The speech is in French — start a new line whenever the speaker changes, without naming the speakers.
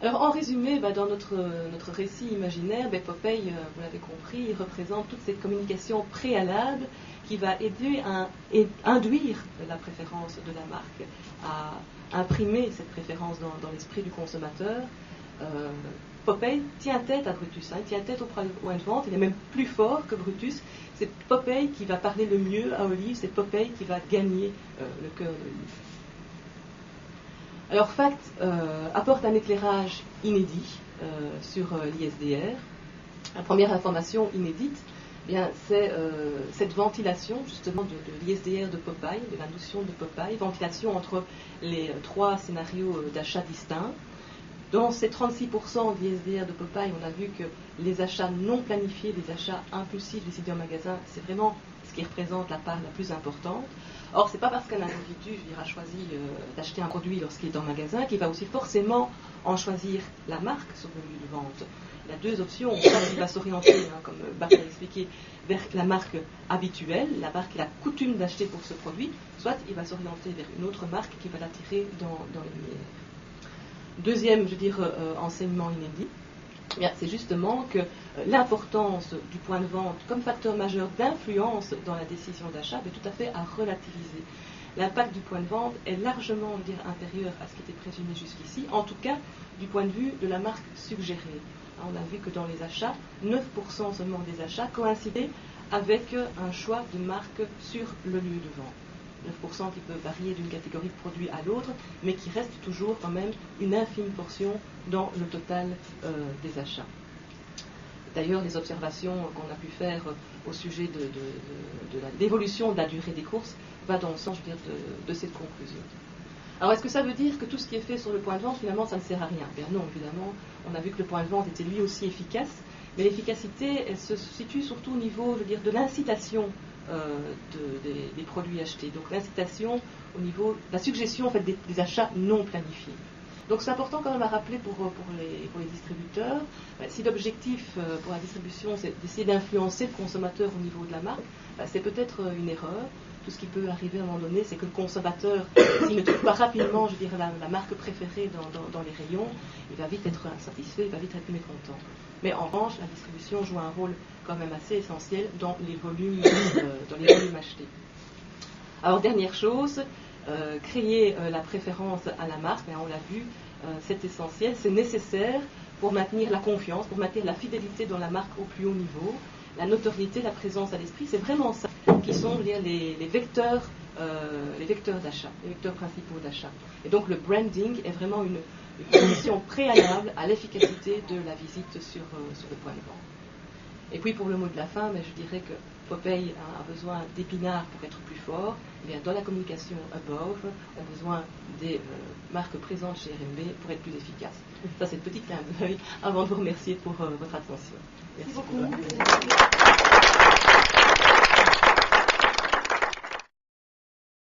Alors en résumé, dans notre récit imaginaire, Popeye, vous l'avez compris, il représente toute cette communication préalable qui va aider à induire la préférence de la marque, à imprimer cette préférence dans l'esprit du consommateur. Popeye tient tête à Brutus, il tient tête au point de vente, il est même plus fort que Brutus. C'est Popeye qui va parler le mieux à Olive, c'est Popeye qui va gagner le cœur d'Olive. Alors Fact apporte un éclairage inédit sur l'ISDR. La première information inédite, c'est cette ventilation justement de l'ISDR de Popeye, de la notion de Popeye, ventilation entre les trois scénarios d'achat distincts. Dans ces 36% d'ISDR de Popeye, on a vu que les achats non planifiés, les achats impulsifs décidés en magasin, c'est vraiment ce qui représente la part la plus importante. Or, ce n'est pas parce qu'un individu a choisi d'acheter un produit lorsqu'il est en magasin qu'il va aussi forcément en choisir la marque sur le lieu de vente. Il y a deux options. Soit il va s'orienter, comme Bart l'a expliqué, vers la marque habituelle, la marque qu'il a coutume d'acheter pour ce produit, soit il va s'orienter vers une autre marque qui va l'attirer dans les lumières. Deuxième, enseignement inédit, c'est justement que l'importance du point de vente comme facteur majeur d'influence dans la décision d'achat est tout à fait à relativiser. L'impact du point de vente est largement inférieur à ce qui était présumé jusqu'ici, en tout cas du point de vue de la marque suggérée. On a vu que dans les achats, 9% seulement des achats coïncidaient avec un choix de marque sur le lieu de vente. 9% qui peut varier d'une catégorie de produits à l'autre, mais qui reste toujours quand même une infime portion dans le total des achats. D'ailleurs, les observations qu'on a pu faire au sujet de l'évolution de la durée des courses va dans le sens, de cette conclusion. Alors, est-ce que ça veut dire que tout ce qui est fait sur le point de vente, finalement, ça ne sert à rien? Non, évidemment, on a vu que le point de vente était lui aussi efficace, mais l'efficacité, elle se situe surtout au niveau, de l'incitation des produits achetés. Donc l'incitation au niveau de la suggestion en fait, des achats non planifiés. Donc c'est important quand même à rappeler pour les distributeurs, si l'objectif pour la distribution c'est d'essayer d'influencer le consommateur au niveau de la marque, c'est peut-être une erreur. Tout ce qui peut arriver à un moment donné, c'est que le consommateur, s'il ne trouve pas rapidement, la marque préférée dans les rayons, il va vite être insatisfait, il va vite être mécontent. Mais en revanche, la distribution joue un rôle quand même assez essentiel dans les volumes achetés. Alors, dernière chose, créer la préférence à la marque, on l'a vu, c'est essentiel, c'est nécessaire pour maintenir la confiance, pour maintenir la fidélité dans la marque au plus haut niveau. La notoriété, la présence à l'esprit, c'est vraiment ça qui sont les vecteurs d'achat, les vecteurs principaux d'achat. Et donc le branding est vraiment une condition préalable à l'efficacité de la visite sur le point de vente. Et puis pour le mot de la fin, je dirais que Popeye a besoin d'épinards pour être plus fort. Dans la communication above, on a besoin des marques présentes chez RMB pour être plus efficaces. Ça, c'est le petit clin d'œil avant de vous remercier pour votre attention. Merci beaucoup.